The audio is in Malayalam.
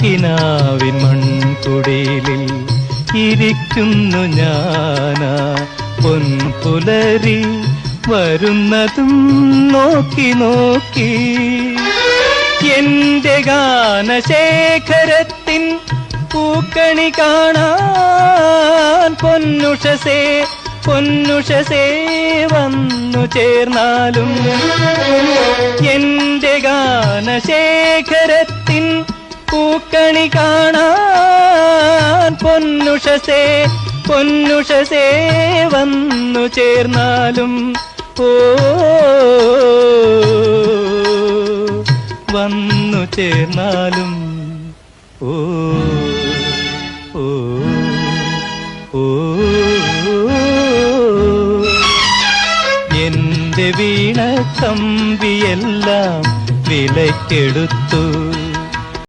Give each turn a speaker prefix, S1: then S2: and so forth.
S1: കിനാവിൻ മൺകുടിലിൽ ഇരിക്കുന്നു ഞാനാ പൊൻപുലരി വരുന്നതും നോക്കി നോക്കി. എന്റെ ഗാനശേഖരത്തിൻ പൂക്കണി കാണാൻ പൊന്നുഷസേ പൊന്നുഷസേ വന്നു ചേർന്നാലും. എന്റെ ഗാനശേഖരത്തിൻ പൂക്കണി കാണാൻ പൊന്നുഷസേ പൊന്നുഷസേ വന്നു ചേർന്നാലും. ഓ വന്നു ചേർന്നാലും. ഓ ഓ ഓ എന്റെ വീണ കമ്പിയെല്ലാം വിലക്കെടുത്തു.